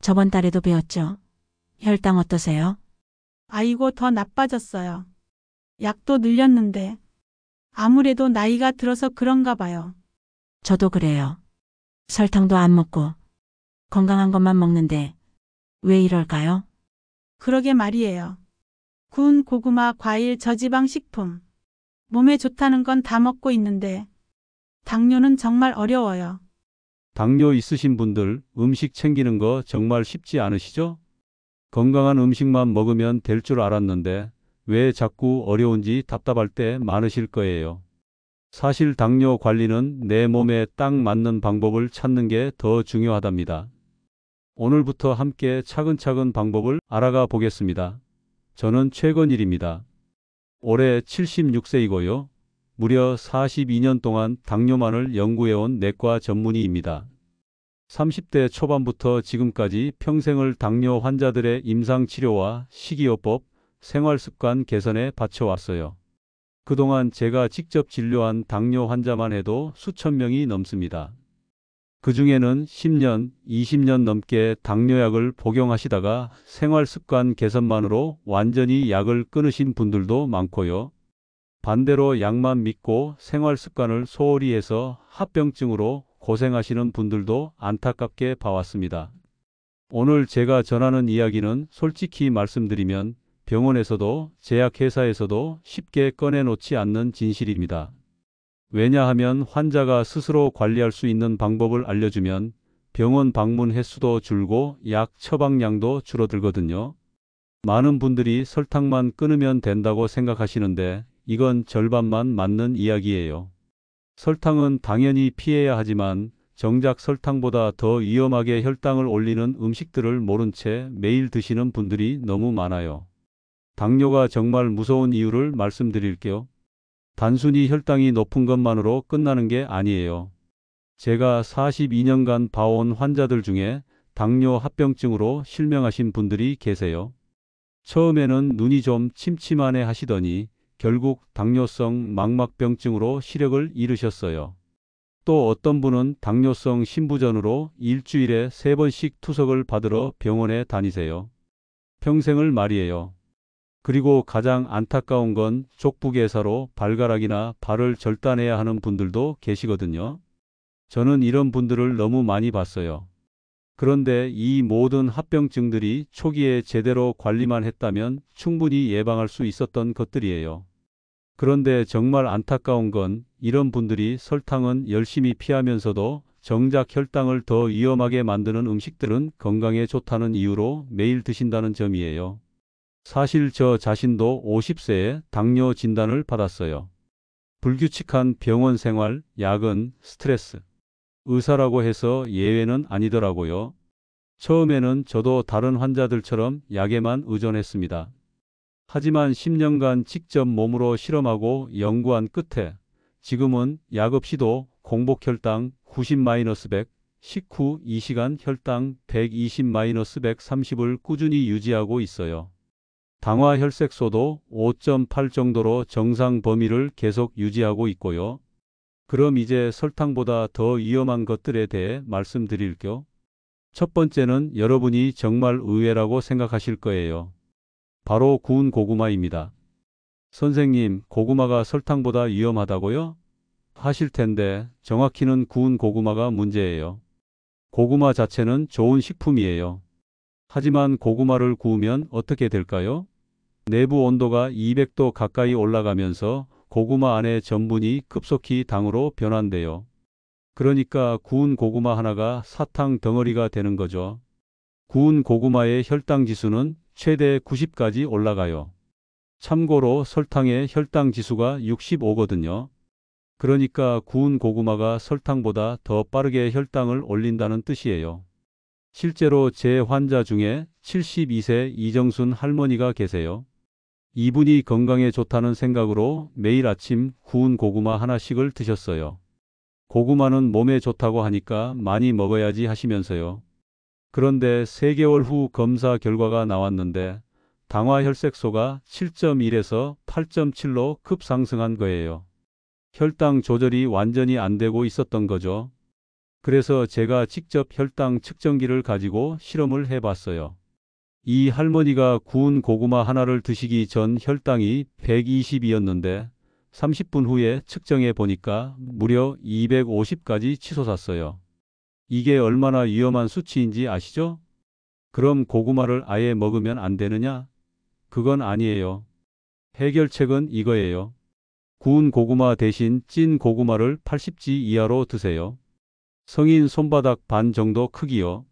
저번 달에도 배웠죠. 혈당 어떠세요? 아이고, 더 나빠졌어요. 약도 늘렸는데 아무래도 나이가 들어서 그런가 봐요. 저도 그래요. 설탕도 안 먹고 건강한 것만 먹는데 왜 이럴까요? 그러게 말이에요. 구운 고구마, 과일, 저지방 식품. 몸에 좋다는 건 다 먹고 있는데 당뇨는 정말 어려워요. 당뇨 있으신 분들 음식 챙기는 거 정말 쉽지 않으시죠? 건강한 음식만 먹으면 될 줄 알았는데 왜 자꾸 어려운지 답답할 때 많으실 거예요. 사실 당뇨 관리는 내 몸에 딱 맞는 방법을 찾는 게 더 중요하답니다. 오늘부터 함께 차근차근 방법을 알아가 보겠습니다. 저는 최건일입니다. 올해 76세이고요. 무려 42년 동안 당뇨만을 연구해온 내과 전문의입니다. 30대 초반부터 지금까지 평생을 당뇨 환자들의 임상치료와 식이요법, 생활습관 개선에 바쳐왔어요. 그동안 제가 직접 진료한 당뇨 환자만 해도 수천 명이 넘습니다. 그 중에는 10년, 20년 넘게 당뇨약을 복용하시다가 생활습관 개선만으로 완전히 약을 끊으신 분들도 많고요. 반대로 약만 믿고 생활습관을 소홀히 해서 합병증으로 고생하시는 분들도 안타깝게 봐왔습니다. 오늘 제가 전하는 이야기는 솔직히 말씀드리면 병원에서도 제약회사에서도 쉽게 꺼내놓지 않는 진실입니다. 왜냐하면 환자가 스스로 관리할 수 있는 방법을 알려주면 병원 방문 횟수도 줄고 약 처방량도 줄어들거든요. 많은 분들이 설탕만 끊으면 된다고 생각하시는데 이건 절반만 맞는 이야기예요. 설탕은 당연히 피해야 하지만 정작 설탕보다 더 위험하게 혈당을 올리는 음식들을 모른 채 매일 드시는 분들이 너무 많아요. 당뇨가 정말 무서운 이유를 말씀드릴게요. 단순히 혈당이 높은 것만으로 끝나는 게 아니에요. 제가 42년간 봐온 환자들 중에 당뇨 합병증으로 실명하신 분들이 계세요. 처음에는 눈이 좀 침침하네 하시더니 결국 당뇨성 망막병증으로 시력을 잃으셨어요. 또 어떤 분은 당뇨성 심부전으로 일주일에 3번씩 투석을 받으러 병원에 다니세요. 평생을 말이에요. 그리고 가장 안타까운 건 족부개사로 발가락이나 발을 절단해야 하는 분들도 계시거든요. 저는 이런 분들을 너무 많이 봤어요. 그런데 이 모든 합병증들이 초기에 제대로 관리만 했다면 충분히 예방할 수 있었던 것들이에요. 그런데 정말 안타까운 건 이런 분들이 설탕은 열심히 피하면서도 정작 혈당을 더 위험하게 만드는 음식들은 건강에 좋다는 이유로 매일 드신다는 점이에요. 사실 저 자신도 50세에 당뇨 진단을 받았어요. 불규칙한 병원 생활, 야근, 스트레스. 의사라고 해서 예외는 아니더라고요. 처음에는 저도 다른 환자들처럼 약에만 의존했습니다. 하지만 10년간 직접 몸으로 실험하고 연구한 끝에 지금은 약 없이도 공복 혈당 90-100, 식후 2시간 혈당 120-130을 꾸준히 유지하고 있어요. 당화 혈색소도 5.8 정도로 정상 범위를 계속 유지하고 있고요. 그럼 이제 설탕보다 더 위험한 것들에 대해 말씀드릴게요. 첫 번째는 여러분이 정말 의외라고 생각하실 거예요. 바로 구운 고구마입니다. 선생님, 고구마가 설탕보다 위험하다고요? 하실 텐데 정확히는 구운 고구마가 문제예요. 고구마 자체는 좋은 식품이에요. 하지만 고구마를 구우면 어떻게 될까요? 내부 온도가 200도 가까이 올라가면서 고구마 안의 전분이 급속히 당으로 변환돼요. 그러니까 구운 고구마 하나가 사탕 덩어리가 되는 거죠. 구운 고구마의 혈당 지수는 최대 90까지 올라가요. 참고로 설탕의 혈당 지수가 65거든요. 그러니까 구운 고구마가 설탕보다 더 빠르게 혈당을 올린다는 뜻이에요. 실제로 제 환자 중에 72세 이정순 할머니가 계세요. 이분이 건강에 좋다는 생각으로 매일 아침 구운 고구마 하나씩을 드셨어요. 고구마는 몸에 좋다고 하니까 많이 먹어야지 하시면서요. 그런데 3개월 후 검사 결과가 나왔는데 당화 혈색소가 7.1에서 8.7로 급상승한 거예요. 혈당 조절이 완전히 안 되고 있었던 거죠. 그래서 제가 직접 혈당 측정기를 가지고 실험을 해봤어요. 이 할머니가 구운 고구마 하나를 드시기 전 혈당이 120이었는데 30분 후에 측정해 보니까 무려 250까지 치솟았어요. 이게 얼마나 위험한 수치인지 아시죠? 그럼 고구마를 아예 먹으면 안 되느냐? 그건 아니에요. 해결책은 이거예요. 구운 고구마 대신 찐 고구마를 80지 이하로 드세요. 성인 손바닥 반 정도 크기요.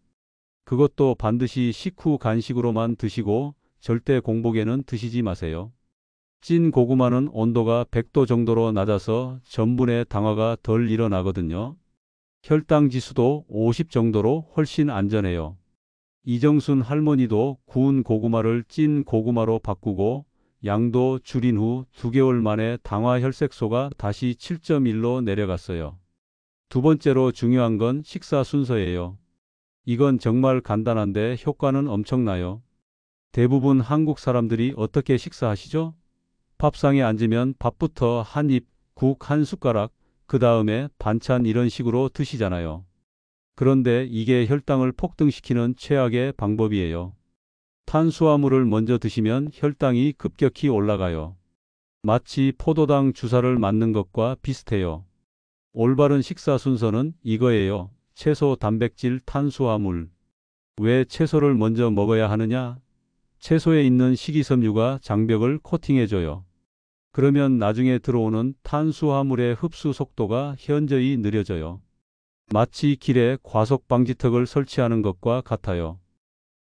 그것도 반드시 식후 간식으로만 드시고 절대 공복에는 드시지 마세요. 찐 고구마는 온도가 100도 정도로 낮아서 전분의 당화가 덜 일어나거든요. 혈당 지수도 50 정도로 훨씬 안전해요. 이정순 할머니도 구운 고구마를 찐 고구마로 바꾸고 양도 줄인 후 2개월 만에 당화 혈색소가 다시 7.1로 내려갔어요. 두 번째로 중요한 건 식사 순서예요. 이건 정말 간단한데 효과는 엄청나요. 대부분 한국 사람들이 어떻게 식사하시죠? 밥상에 앉으면 밥부터 한 입, 국 한 숟가락, 그 다음에 반찬 이런 식으로 드시잖아요. 그런데 이게 혈당을 폭등시키는 최악의 방법이에요. 탄수화물을 먼저 드시면 혈당이 급격히 올라가요. 마치 포도당 주사를 맞는 것과 비슷해요. 올바른 식사 순서는 이거예요. 채소, 단백질, 탄수화물. 왜 채소를 먼저 먹어야 하느냐? 채소에 있는 식이섬유가 장벽을 코팅해줘요. 그러면 나중에 들어오는 탄수화물의 흡수 속도가 현저히 느려져요. 마치 길에 과속 방지턱을 설치하는 것과 같아요.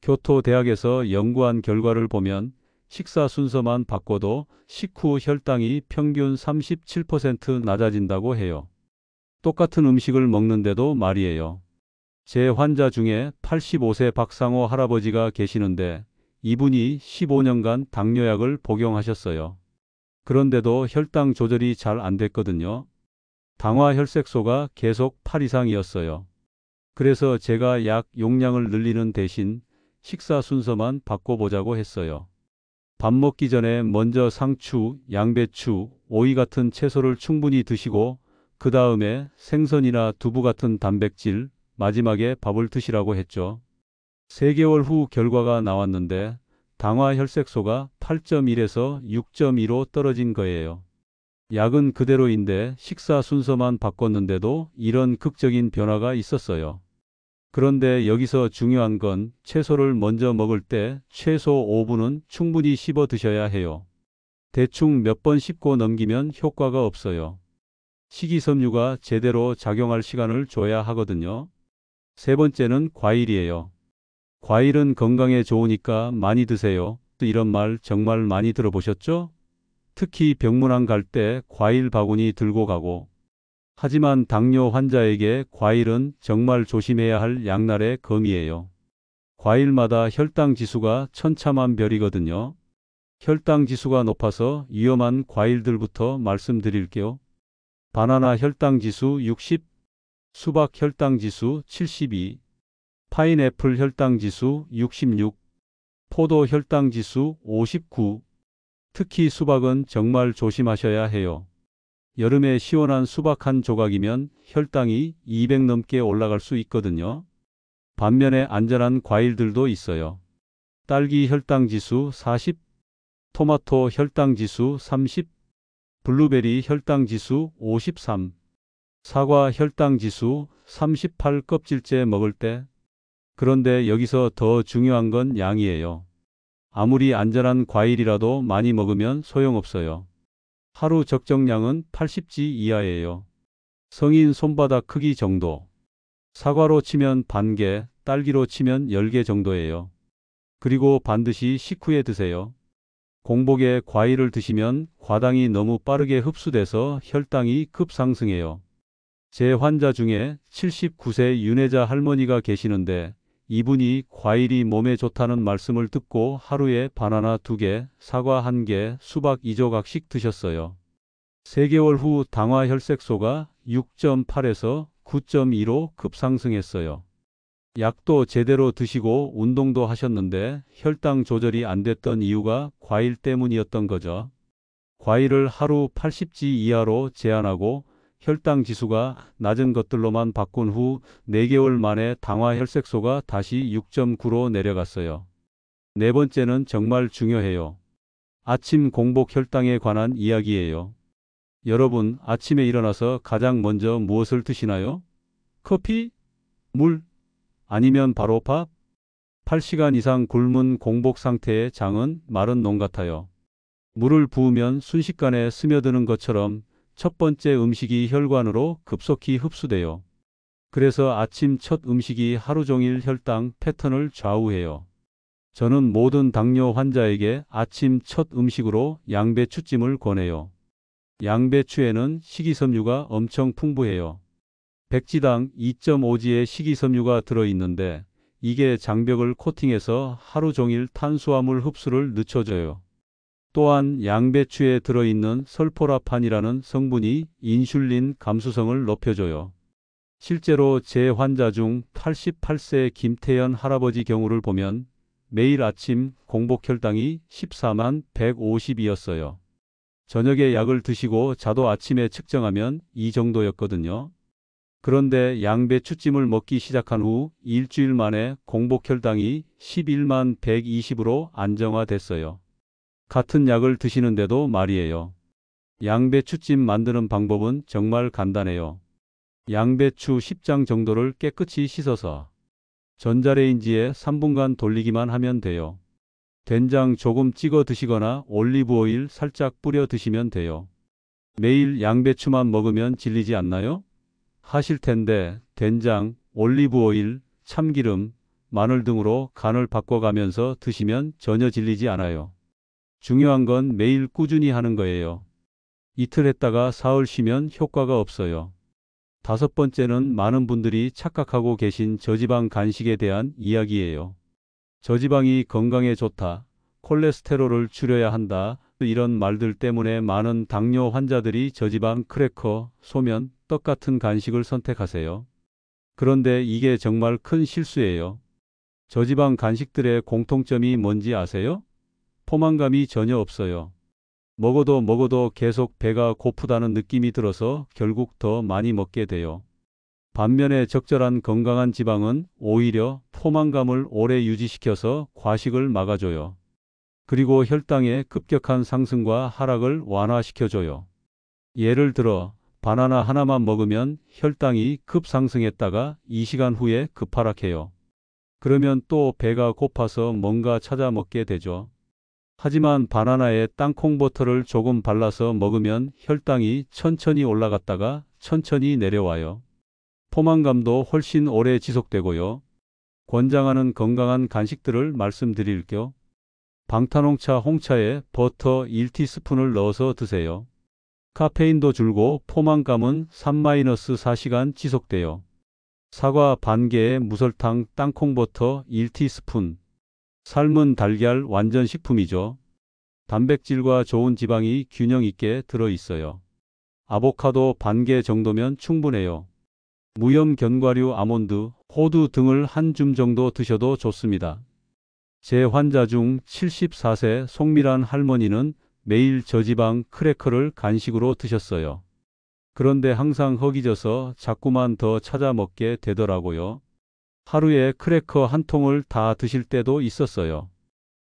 교토대학에서 연구한 결과를 보면 식사 순서만 바꿔도 식후 혈당이 평균 37% 낮아진다고 해요. 똑같은 음식을 먹는데도 말이에요. 제 환자 중에 85세 박상호 할아버지가 계시는데 이분이 15년간 당뇨약을 복용하셨어요. 그런데도 혈당 조절이 잘 안 됐거든요. 당화 혈색소가 계속 8 이상이었어요. 그래서 제가 약 용량을 늘리는 대신 식사 순서만 바꿔보자고 했어요. 밥 먹기 전에 먼저 상추, 양배추, 오이 같은 채소를 충분히 드시고 그 다음에 생선이나 두부 같은 단백질, 마지막에 밥을 드시라고 했죠. 3개월 후 결과가 나왔는데 당화 혈색소가 8.1에서 6.2로 떨어진 거예요. 약은 그대로인데 식사 순서만 바꿨는데도 이런 극적인 변화가 있었어요. 그런데 여기서 중요한 건 채소를 먼저 먹을 때 최소 5분은 충분히 씹어 드셔야 해요. 대충 몇 번 씹고 넘기면 효과가 없어요. 식이섬유가 제대로 작용할 시간을 줘야 하거든요. 세 번째는 과일이에요. 과일은 건강에 좋으니까 많이 드세요. 이런 말 정말 많이 들어보셨죠? 특히 병문안 갈 때 과일 바구니 들고 가고. 하지만 당뇨 환자에게 과일은 정말 조심해야 할 양날의 검이에요. 과일마다 혈당 지수가 천차만별이거든요. 혈당 지수가 높아서 위험한 과일들부터 말씀드릴게요. 바나나 혈당 지수 60, 수박 혈당 지수 72, 파인애플 혈당 지수 66, 포도 혈당 지수 59. 특히 수박은 정말 조심하셔야 해요. 여름에 시원한 수박 한 조각이면 혈당이 200 넘게 올라갈 수 있거든요. 반면에 안전한 과일들도 있어요. 딸기 혈당 지수 40, 토마토 혈당 지수 30, 블루베리 혈당 지수 53, 사과 혈당 지수 38 껍질째 먹을 때. 그런데 여기서 더 중요한 건 양이에요. 아무리 안전한 과일이라도 많이 먹으면 소용없어요. 하루 적정량은 80지 이하예요. 성인 손바닥 크기 정도. 사과로 치면 반 개, 딸기로 치면 10개 정도예요. 그리고 반드시 식후에 드세요. 공복에 과일을 드시면 과당이 너무 빠르게 흡수돼서 혈당이 급상승해요. 제 환자 중에 79세 윤혜자 할머니가 계시는데 이분이 과일이 몸에 좋다는 말씀을 듣고 하루에 바나나 2개, 사과 1개, 수박 2조각씩 드셨어요. 3개월 후 당화 혈색소가 6.8에서 9.2로 급상승했어요. 약도 제대로 드시고 운동도 하셨는데 혈당 조절이 안 됐던 이유가 과일 때문이었던 거죠. 과일을 하루 80지 이하로 제한하고 혈당 지수가 낮은 것들로만 바꾼 후 4개월 만에 당화 혈색소가 다시 6.9로 내려갔어요. 네 번째는 정말 중요해요. 아침 공복 혈당에 관한 이야기예요. 여러분, 아침에 일어나서 가장 먼저 무엇을 드시나요? 커피? 물? 아니면 바로 밥? 8시간 이상 굶은 공복 상태의 장은 마른 농 같아요. 물을 부으면 순식간에 스며드는 것처럼 첫 번째 음식이 혈관으로 급속히 흡수돼요. 그래서 아침 첫 음식이 하루 종일 혈당 패턴을 좌우해요. 저는 모든 당뇨 환자에게 아침 첫 음식으로 양배추찜을 권해요. 양배추에는 식이섬유가 엄청 풍부해요. 백지당 2.5g의 식이섬유가 들어있는데 이게 장벽을 코팅해서 하루 종일 탄수화물 흡수를 늦춰줘요. 또한 양배추에 들어있는 설포라판이라는 성분이 인슐린 감수성을 높여줘요. 실제로 제 환자 중 88세 김태현 할아버지 경우를 보면 매일 아침 공복 혈당이 14만 150이었어요. 저녁에 약을 드시고 자도 아침에 측정하면 이 정도였거든요. 그런데 양배추찜을 먹기 시작한 후 일주일 만에 공복 혈당이 11만 120으로 안정화됐어요. 같은 약을 드시는데도 말이에요. 양배추찜 만드는 방법은 정말 간단해요. 양배추 10장 정도를 깨끗이 씻어서 전자레인지에 3분간 돌리기만 하면 돼요. 된장 조금 찍어 드시거나 올리브 오일 살짝 뿌려 드시면 돼요. 매일 양배추만 먹으면 질리지 않나요? 하실 텐데 된장, 올리브 오일, 참기름, 마늘 등으로 간을 바꿔가면서 드시면 전혀 질리지 않아요. 중요한 건 매일 꾸준히 하는 거예요. 이틀 했다가 사흘 쉬면 효과가 없어요. 다섯 번째는 많은 분들이 착각하고 계신 저지방 간식에 대한 이야기예요. 저지방이 건강에 좋다, 콜레스테롤을 줄여야 한다, 이런 말들 때문에 많은 당뇨 환자들이 저지방 크래커, 소면, 떡 같은 간식을 선택하세요. 그런데 이게 정말 큰 실수예요. 저지방 간식들의 공통점이 뭔지 아세요? 포만감이 전혀 없어요. 먹어도 계속 배가 고프다는 느낌이 들어서 결국 더 많이 먹게 돼요. 반면에 적절한 건강한 지방은 오히려 포만감을 오래 유지시켜서 과식을 막아줘요. 그리고 혈당의 급격한 상승과 하락을 완화시켜줘요. 예를 들어 바나나 하나만 먹으면 혈당이 급상승했다가 2시간 후에 급하락해요. 그러면 또 배가 고파서 뭔가 찾아 먹게 되죠. 하지만 바나나에 땅콩버터를 조금 발라서 먹으면 혈당이 천천히 올라갔다가 천천히 내려와요. 포만감도 훨씬 오래 지속되고요. 권장하는 건강한 간식들을 말씀드릴게요. 방탄홍차 홍차에 버터 1티스푼을 넣어서 드세요. 카페인도 줄고 포만감은 3-4시간 지속돼요. 사과 반 개에 무설탕 땅콩버터 1티스푼. 삶은 달걀 완전 식품이죠. 단백질과 좋은 지방이 균형 있게 들어있어요. 아보카도 반 개 정도면 충분해요. 무염 견과류 아몬드, 호두 등을 한 줌 정도 드셔도 좋습니다. 제 환자 중 74세 송미란 할머니는 매일 저지방 크래커를 간식으로 드셨어요. 그런데 항상 허기져서 자꾸만 더 찾아 먹게 되더라고요. 하루에 크래커 한 통을 다 드실 때도 있었어요.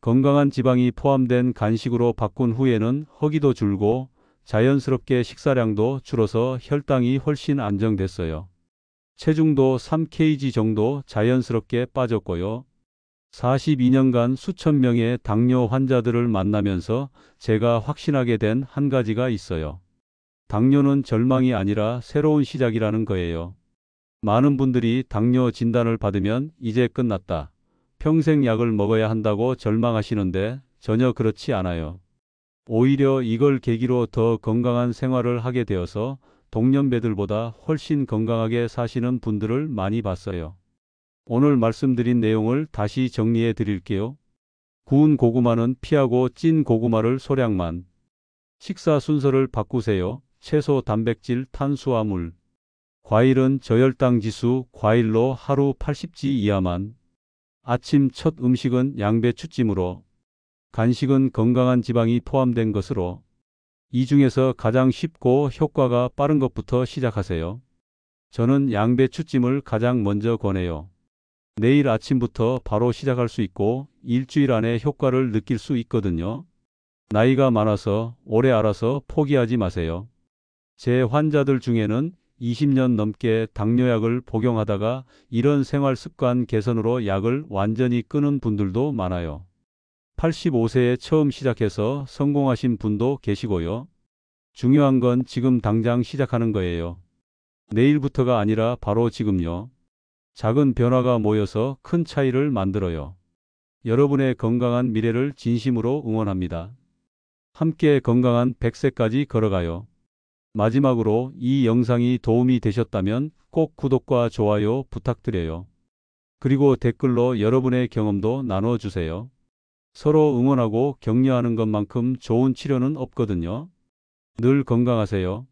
건강한 지방이 포함된 간식으로 바꾼 후에는 허기도 줄고 자연스럽게 식사량도 줄어서 혈당이 훨씬 안정됐어요. 체중도 3kg 정도 자연스럽게 빠졌고요. 42년간 수천 명의 당뇨 환자들을 만나면서 제가 확신하게 된 한 가지가 있어요. 당뇨는 절망이 아니라 새로운 시작이라는 거예요. 많은 분들이 당뇨 진단을 받으면 이제 끝났다, 평생 약을 먹어야 한다고 절망하시는데 전혀 그렇지 않아요. 오히려 이걸 계기로 더 건강한 생활을 하게 되어서 동년배들보다 훨씬 건강하게 사시는 분들을 많이 봤어요. 오늘 말씀드린 내용을 다시 정리해 드릴게요. 구운 고구마는 피하고 찐 고구마를 소량만. 식사 순서를 바꾸세요. 채소, 단백질, 탄수화물. 과일은 저혈당 지수 과일로 하루 80g 이하만. 아침 첫 음식은 양배추찜으로. 간식은 건강한 지방이 포함된 것으로. 이 중에서 가장 쉽고 효과가 빠른 것부터 시작하세요. 저는 양배추찜을 가장 먼저 권해요. 내일 아침부터 바로 시작할 수 있고 일주일 안에 효과를 느낄 수 있거든요. 나이가 많아서 오래 알아서 포기하지 마세요. 제 환자들 중에는 20년 넘게 당뇨약을 복용하다가 이런 생활 습관 개선으로 약을 완전히 끊은 분들도 많아요. 85세에 처음 시작해서 성공하신 분도 계시고요. 중요한 건 지금 당장 시작하는 거예요. 내일부터가 아니라 바로 지금요. 작은 변화가 모여서 큰 차이를 만들어요. 여러분의 건강한 미래를 진심으로 응원합니다. 함께 건강한 100세까지 걸어가요. 마지막으로 이 영상이 도움이 되셨다면 꼭 구독과 좋아요 부탁드려요. 그리고 댓글로 여러분의 경험도 나눠주세요. 서로 응원하고 격려하는 것만큼 좋은 치료는 없거든요. 늘 건강하세요.